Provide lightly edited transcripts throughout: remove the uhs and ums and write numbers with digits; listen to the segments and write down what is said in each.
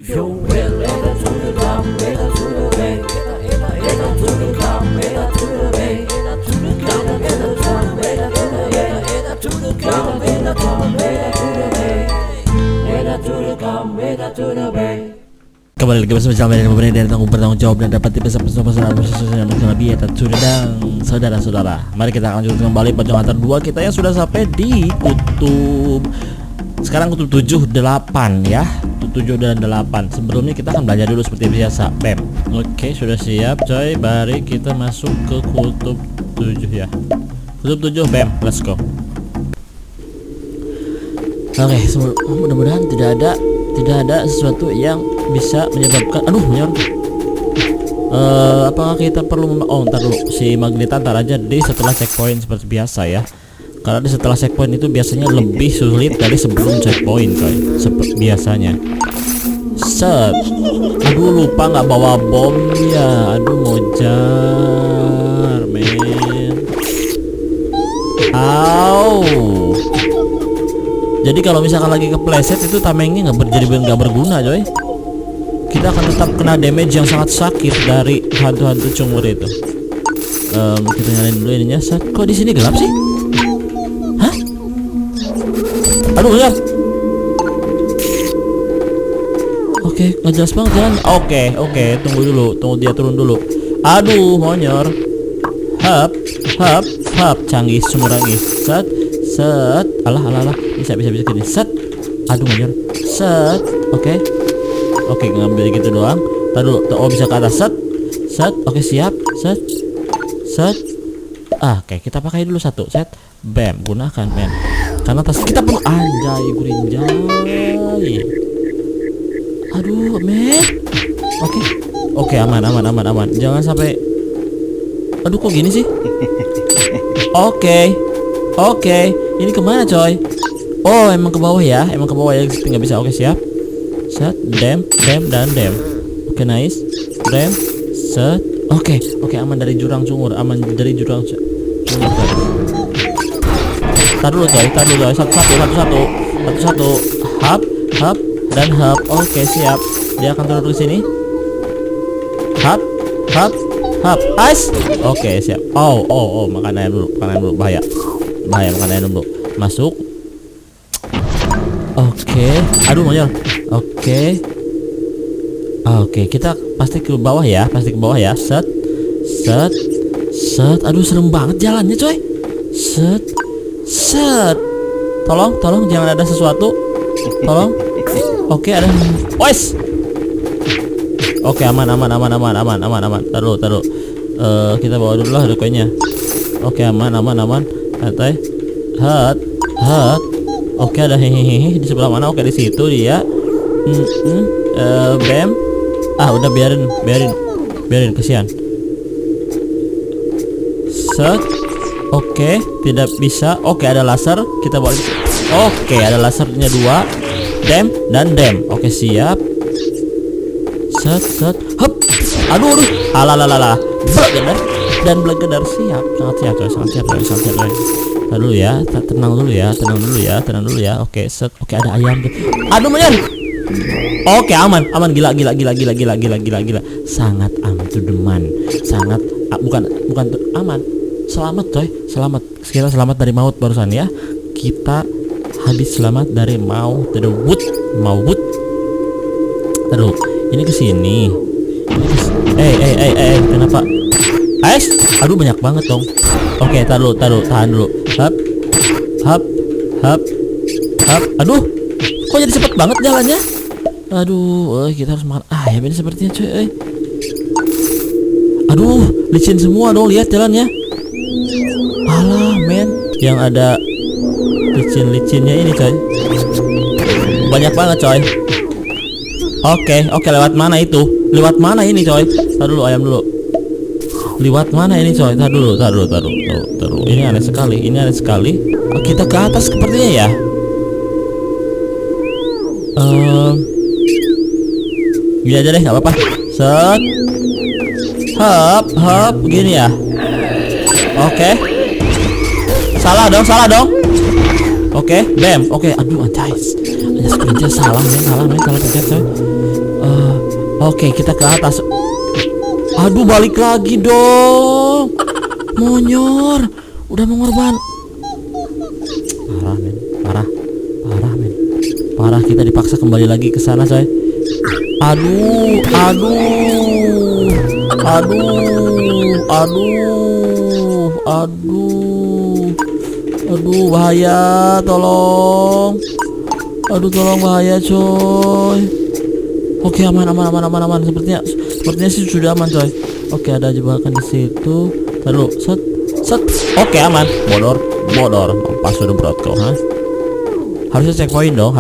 Yo, well, eta to the gum, eta to the bay, eta to the gum, eta to the bay, eta to the gum, eta to the bay, eta to the gum, eta to the bay, eta to the gum, eta to the bay. Kembali lagi bersama dengan pemerintah dan bertanggung jawab dan dapat pesan-pesan lebih atas sudang saudara-saudara. Mari kita lanjut kembali perjalanan dua kita yang sudah sampai di kutub. Sekarang kutub 7 8 ya. 7 dan 8. Sebelumnya kita akan belajar dulu seperti biasa. Bam. Oke, sudah siap coy. Mari kita masuk ke kutub 7 ya. Kutub 7 bam. Let's go. Oke, mudah-mudahan tidak ada sesuatu yang bisa menyebabkan apakah kita perlu ntar dulu si magnetan ntar aja deh setelah checkpoint seperti biasa ya, karena di setelah checkpoint itu biasanya lebih sulit dari sebelum checkpoint coy, seperti biasanya. Set, aduh lupa nggak bawa bomnya, aduh mojar men. Jadi kalau misalkan lagi kepleset itu tamengnya nggak berguna coy. Kita akan tetap kena damage yang sangat sakit dari hantu-hantu cungur itu. Kita nyalain dulu ininya. Set. Kok di sini gelap sih? Hah? Aduh gelap. Oke, nggak jelas banget jalan. Oke, tunggu dulu, tunggu dia turun dulu. Aduh, monyor. Hap, canggih sumurangih. Set. Alah. Bisa gini. Set. Aduh, monyor. Set. Oke, ngambil gitu doang. Tadi dulu. Oh, bisa ke atas. Set. Oke, siap. Set. Oke, kita pakai dulu satu. Set. Bam, gunakan, men. Karena tas kita perlu anjay, gurinjay. Aduh, men. Oke, aman. Jangan sampai. Aduh, kok gini sih? Oke. Ini kemana, coy? Oh, emang ke bawah ya. Nggak bisa. Oke, siap. Set, dam, dan dam. Oke, nice. Dam, set. Oke, aman dari jurang cungur. Tar dulu coy. Satu. Hap, dan hap. Oke, siap. Dia akan turun ke sini. Hap. Ice. Oke, siap. Oh, makan ayam dulu. Bahaya makan ayam dulu. Masuk. Oke. Aduh, monyor. Oke, kita pasti ke bawah ya. Set. Aduh, serem banget jalannya, coy. Set. Tolong jangan ada sesuatu. Tolong. Oke, ada. Wes. Oke, aman. Taruh. Kita bawa dulu lah koinnya. Oke, aman. Santai. Hat. Oke, ada hehehe di sebelah mana? Oke, di situ dia. Bam. Udah biarin, kesian. Set. Oke, tidak bisa. Oke, ada laser. Kita bawa. Oke, ada lasernya 2. Dam dan dam. Oke, siap. Set. Hup. Aduh. Alah. Bergedar siap. Sangat siap. Tenang dulu ya. Oke, set. Oke, ada ayam tuh. Aduh, menyan. Oke, aman. Gila. Sangat aman tuh deman. Sangat bukan aman. Selamat, coy. Kita selamat dari maut barusan ya. Kita habis selamat dari maut. Taruh. Ini ke sini. Kenapa? Aduh, banyak banget dong. Oke, tahan dulu. Hap. Aduh, kok jadi cepet banget jalannya? Aduh, kita harus makan ayam ini sepertinya, coy. Aduh, licin semua dong, lihat jalannya. Alah, men, yang ada licin-licinnya ini, coy. Banyak banget, coy. Oke, lewat mana itu? Lewat mana ini, coy? Taruh dulu ayam dulu. Lewat mana ini, coy? Taruh. Ini aneh sekali. Kita ke atas sepertinya ya. Gini aja deh, nggak apa-apa. Set. Hap, gini ya. Oke. Salah dong. Oke, bam. Oke, aduh, anjay. Salah pencet, coy. Oke, kita ke atas. Aduh, balik lagi dong. Monyor, udah mengorban. Parah men, parah men. Parah, kita dipaksa kembali lagi ke sana, coy. Aduh, bahaya, tolong. Tolong, bahaya, coy. Oke, aman. Sepertinya sih sudah aman, coy. Oke, ada jebakan di situ. Lalu, set. Oke, aman. Bodor. Pas udah berat kau, ha? Harusnya checkpoint dong.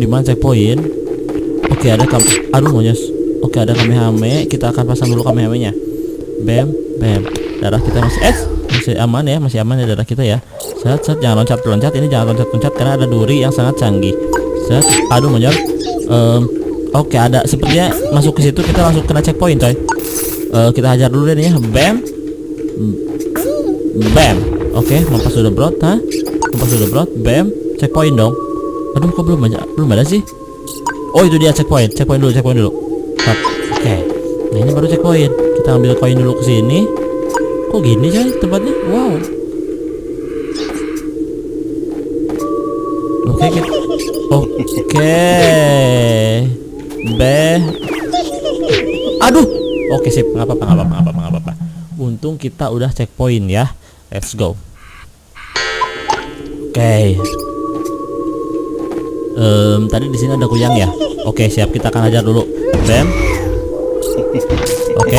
Di mana checkpoint? Oke, ada aduh, monyes. Oke, ada kamehame. Kita akan pasang dulu kamehame-nya. Bam. Darah kita masih aman ya, darah kita ya. Set, jangan loncat. Ini jangan loncat karena ada duri yang sangat canggih. Set. Aduh, monyor. Oke, ada sepertinya masuk ke situ, kita langsung kena checkpoint, coy. Kita hajar dulu deh nih ya. Bam. Oke, mampas sudah brot, ha? Bam. Checkpoint dong. Aduh, kok belum ada sih? Oh, itu dia checkpoint dulu. Oke. Nah, ini baru checkpoint. Kita ambil koin dulu ke sini. Kok gini, coy, tempatnya? Wow. Oke. Aduh. Oke, sip. Nggak apa-apa. Untung kita udah checkpoint ya. Let's go. Oke. Tadi di sini ada kuyang ya. Oke, siap, kita akan ajar dulu. Bam. Oke.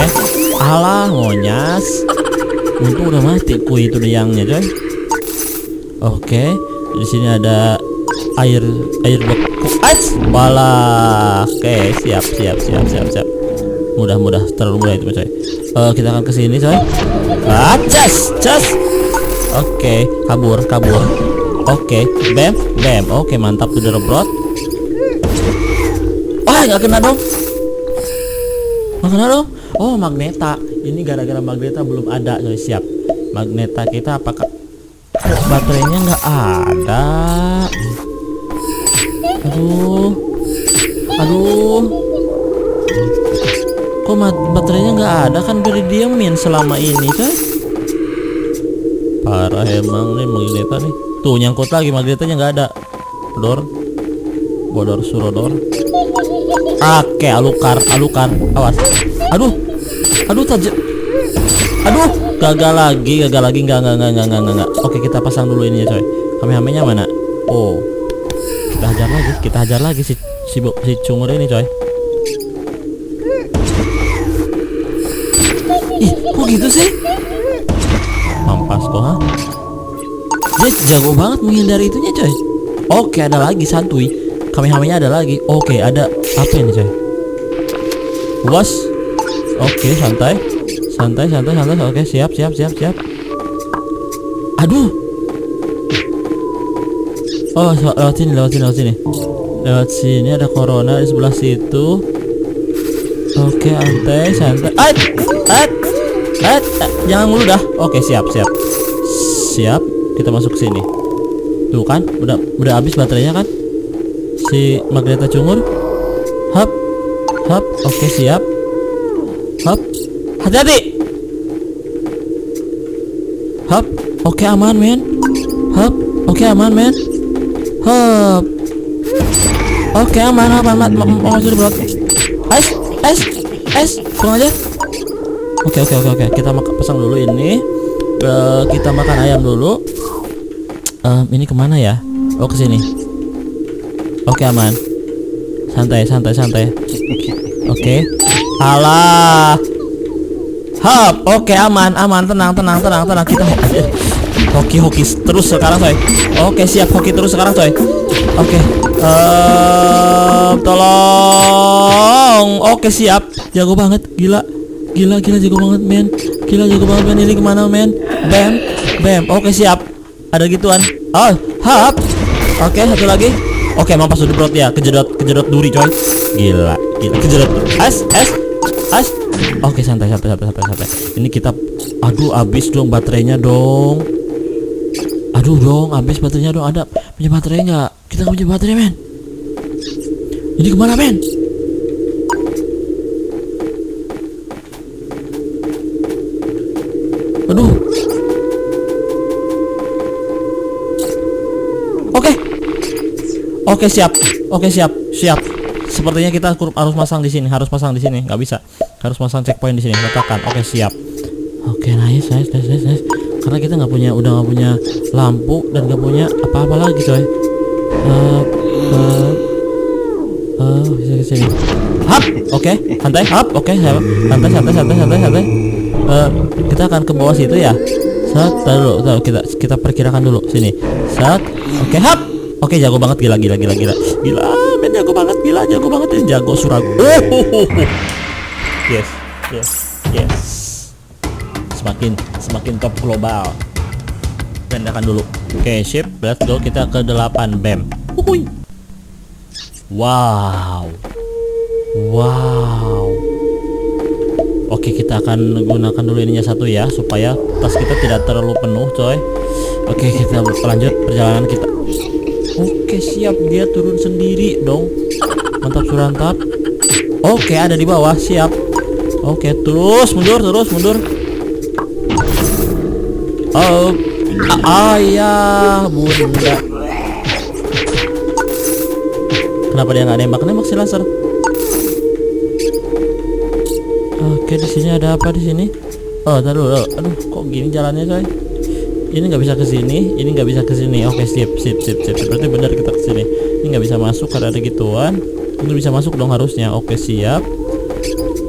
Alah, monyas. Untung udah mati kuy itu kuyangnya, coy. Oke. Di sini ada air beku. Balak. Oke, siap. Mudah, terlalu mudah itu, coy. Kita akan ke sini, coy. Cas. Oke, kabur. Oke, bam. Oke, mantap tuh Derobrot. Wah, nggak kena dong. Oh, Magneta. Ini gara-gara Magneta belum ada, coy. Siap. Magneta kita apakah baterainya nggak ada? Aduh. Kok baterainya nggak ada, kan berdiemin selama ini, coy. Parah emang nih Magneta nih. Tuh, nyangkut lagi, Magnetanya nggak ada. Bodor surodor. Oke, alukar. Awas. Aduh, gagal lagi. Enggak. Oke, kita pasang dulu ini ya, coy. Kamehame-nya mana? Oh, kita hajar lagi si cungur ini, coy. Ih, kok gitu sih? Mampas kok, ha? Dia jago banget menghindari itunya, coy. Oke, ada lagi, santuy. Kamehame-nya ada lagi. Oke, ada apa ini, coy? Was. Oke, santai. Oke, siap. Aduh. Oh, lewat sini. Lewat sini ada corona di sebelah situ. Oke, santai. Jangan mulu dah. Oke, siap. Kita masuk ke sini. Tuh kan, udah habis baterainya kan? Si Magneta cungur. Hap. Oke, siap. Hap. Hati-hati. Hap. Oke, aman, men. Hap. Oke, aman, men. Hap. Oke, aman. Masuk di blok. Pulang aja. Oke. Kita pasang dulu ini. Kita makan ayam dulu. Ini kemana ya? Oh, ke sini. Oke, aman. Santai. Oke. Alah. Hap. Oke, aman. Tenang. Kita hoki terus sekarang, coy. Oke, siap, hoki terus sekarang, coy. Oke. Tolong. Oke, siap. Jago banget, gila jago banget, men. Ini kemana, men? Bam. Oke, siap. Ada gituan. Oh, hap. Oke, satu lagi. Oke, mampas udah brot ya. Kejedot duri, coy. Gila. Kejedot. As. Oke, santai. Ini kita, aduh, habis dong baterainya dong. Habis baterainya dong. Ada punya baterai nggak? Kita nggak punya baterai, men. Ini Ini kemana men? Aduh. Oke siap. Sepertinya kita harus masang di sini, nggak bisa. Harus masang checkpoint di sini, letakkan. Oke siap. Oke nice. Karena kita udah nggak punya lampu dan nggak punya apa-apa lagi coy. Sini. Hap. Oke, santai. Hap. Oke, santai. Kita akan ke bawah situ ya. Taruh, kita perkirakan dulu sini. Oke, hap. Oke, jago banget, gila, men, jago banget ini, jago suragu. Yes. Semakin top global. Rendakan dulu. Oke, sip, let's go, kita ke 8, bam. Wow. Oke, kita akan gunakan dulu ininya satu ya, supaya tas kita tidak terlalu penuh coy. Oke, kita lanjut perjalanan kita. Oke siap, dia turun sendiri dong. Mantap surantap. Oke, ada di bawah, siap. Oke, terus mundur. Oh, ayah bunda. Kenapa dia nggak nembak si laser? Oke, di sini ada apa di sini? Oh, taruh. Aduh, kok gini jalannya coy? Ini nggak bisa ke sini, ini nggak bisa ke sini. Oke, sip. Berarti benar kita ke sini. Ini nggak bisa masuk karena ada gituan. Ini bisa masuk dong harusnya. Oke, siap.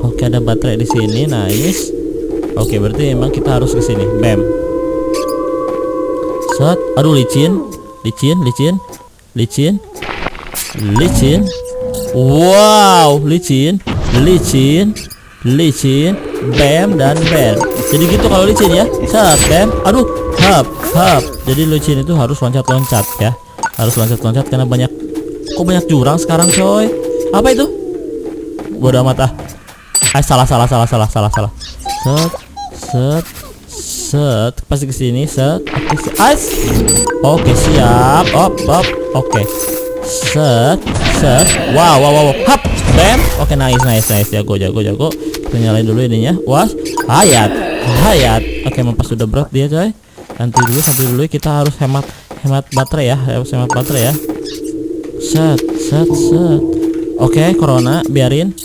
Oke, ada baterai di sini, nice. Oke, berarti memang kita harus ke sini. Bam. Set. Aduh, licin. Wow, licin. Bam dan bam. Jadi gitu kalau licin ya. Set, bam. Aduh, hap. Jadi licin itu harus loncat ya. Harus loncat karena banyak jurang sekarang coy. Apa itu? Bodoh amat ah. Salah. Set. Pasti ke sini, set. Oke, siap. Oke. Set. Wow. Hap. Bam. Oke, nice. Jago. Kita nyalain dulu ininya. Was. Hayat. Oke, mempas sudah berat dia coy. Nanti dulu kita harus hemat baterai ya. Set. Oke, corona biarin.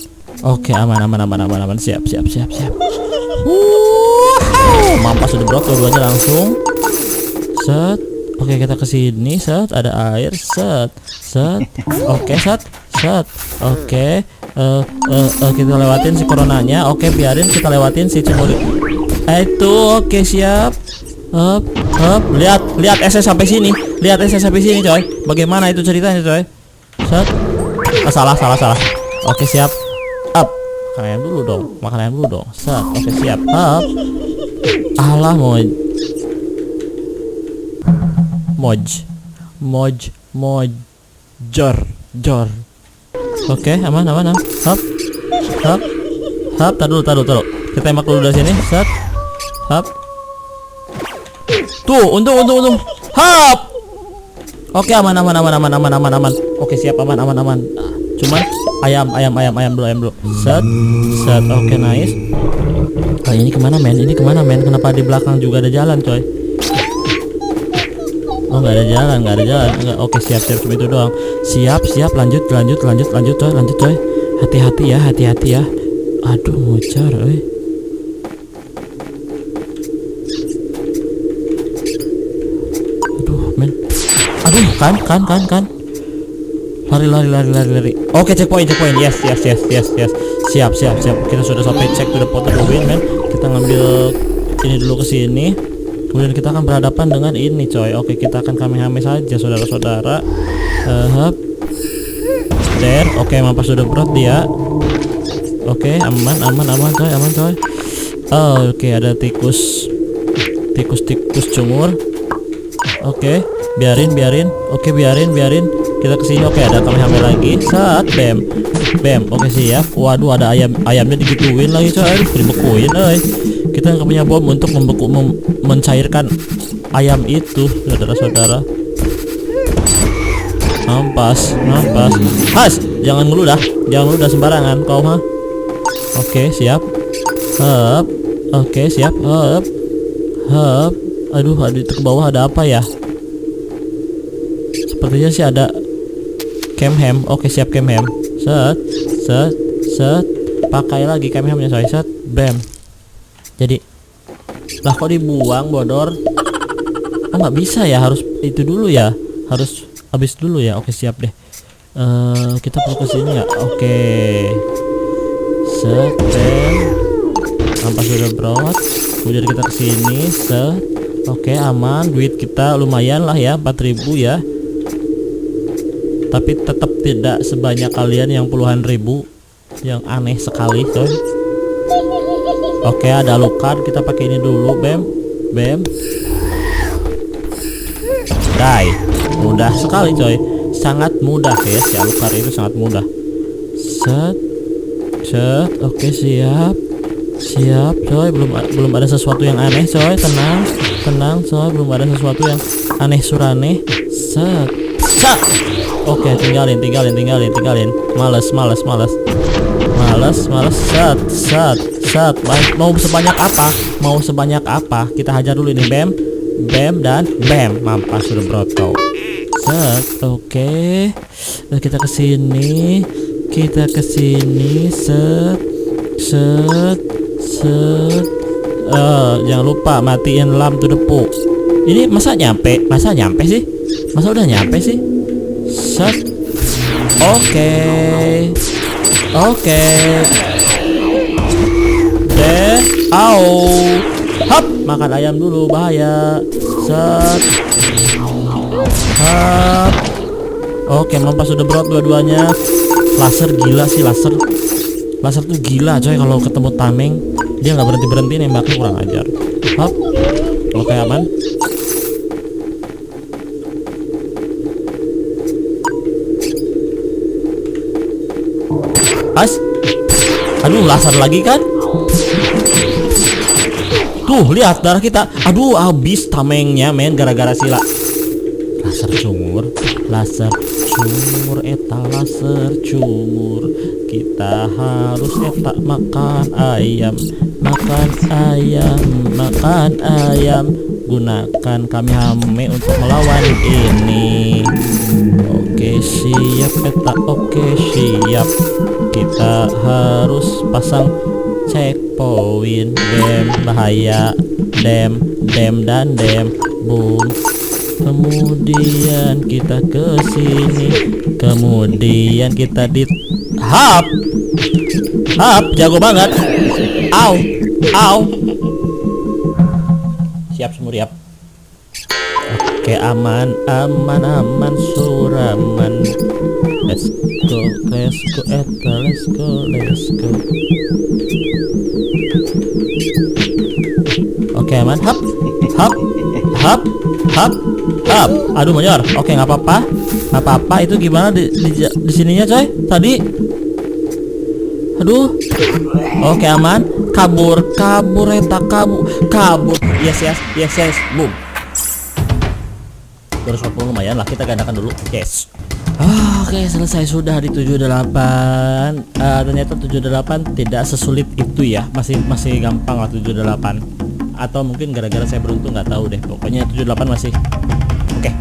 Oke, aman. Siap. Mampas sudah berat dua-duanya langsung. Set. Oke, kita ke sini. Set, ada air. Set. Oke, set. Oke. Kita lewatin si coronanya. Oke, biarin kita lewatin si cemuri. Itu oke, siap. Up. Lihat SS sampai sini. Coy. Bagaimana itu ceritanya, coy? Set. Salah. Oke, siap. Up. Makan ayam dulu dong. Set. Oke, siap. Up. Alah, Jor. Oke, aman. Hap. Taruh. Kita tembak dulu dari sini. Set. Hap. Tuh, untung. Hap. Oke, aman. Oke, siap, aman. Cuman ayam dulu. Set. Oke, nice. Ini kemana men? Kenapa di belakang juga ada jalan, coy? Oh, nggak ada jalan. Enggak. Oke, siap. Cuma itu doang. Siap. Lanjut, coy. Hati-hati ya. Aduh, ngucar, Aduh, men. Aduh, kan. Lari. Oke, checkpoint. Yes. Siap. Kita sudah sampai check to the pot of the win, men. Kita ngambil ini dulu ke sini. Kemudian kita akan berhadapan dengan ini, coy. Oke, kita akan Kamehame saja, saudara-saudara. There. Oke, mampas sudah berat dia. Oke, aman, coy. Oke, ada tikus cumur. Oke, biarin. Oke, biarin. Kita kesini. Oke, ada Kamehame lagi. Saat bam. Oke, siap. Waduh, ada ayamnya digituin lagi, coy. Dibekuin, kita nggak punya bom untuk mencairkan ayam itu, saudara-saudara. Nampas. Has, jangan ngeludah sembarangan kau mah. Oke, siap. Hup. Oke, siap. Hup. Aduh, itu ke bawah ada apa ya? Sepertinya sih ada Camham. Oke, siap Camham. Set. Pakai lagi Camhamnya coy. Set, bam. Jadi, lah kok dibuang bodor? Oh, nggak bisa ya, harus itu dulu ya. Harus habis dulu ya. Oke, siap deh. Kita perlu ke sini nggak? Oke. Set, bam. Nampak sudah brot. Kemudian kita ke sini. Set. Oke, aman. Duit kita lumayan lah ya, 4.000 ya. Tapi tetap tidak sebanyak kalian yang puluhan ribu, yang aneh sekali coy. Oke, ada Alucard, kita pakai ini dulu. Bam. Die. Mudah sekali coy, sangat mudah ya, si Alucard itu sangat mudah. Set. Oke, siap coy. Belum ada sesuatu yang aneh coy. Tenang coy, belum ada sesuatu yang aneh suraneh. Set. Oke, tinggalin. Males. Set. Mau sebanyak apa? Kita hajar dulu ini. Bam dan bam. Mampas sudah broto. Set. Oke. Kita ke sini. Set. Jangan lupa matiin lampu depu. Ini masa nyampe sih? Masa udah nyampe sih? Set. Oke. Hap, makan ayam dulu, bahaya. Set. Hap. Oke, mampas sudah berat dua-duanya. Laser gila sih, laser tuh gila coy. Kalau ketemu tameng dia nggak berhenti nembaknya, kurang ajar. Hap. Oke, aman. Aduh, laser lagi kan? Tuh, lihat darah kita. Aduh, habis tamengnya men, gara-gara sila. Laser cumur. Kita harus makan ayam. Gunakan Kamehame untuk melawan ini. Oke, siap siap. Kita harus pasang checkpoint. Bam, bahaya. Dem dan boom. Kemudian kita ke sini. Kemudian kita di hap, jago banget. Au. Siap semuriap. Oke, aman suraman. Let's go. Oke, aman. Hap. Aduh, monyor. Oke, nggak apa-apa. Itu gimana di sininya coy? Tadi. Aduh. Oke, aman. Kabur. Yes. Boom. 240 lumayan lah, kita gandakan dulu. Yes. Oke, selesai sudah di 78. Ternyata 78 tidak sesulit itu ya. Masih gampang lah 78. Atau mungkin gara-gara saya beruntung, nggak tahu deh. Pokoknya 78 masih oke.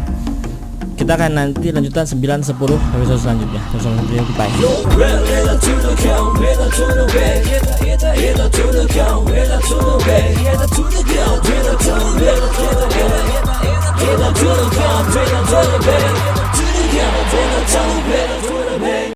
Kita akan nanti lanjutan 9, 10 episode selanjutnya. Bye. Bye.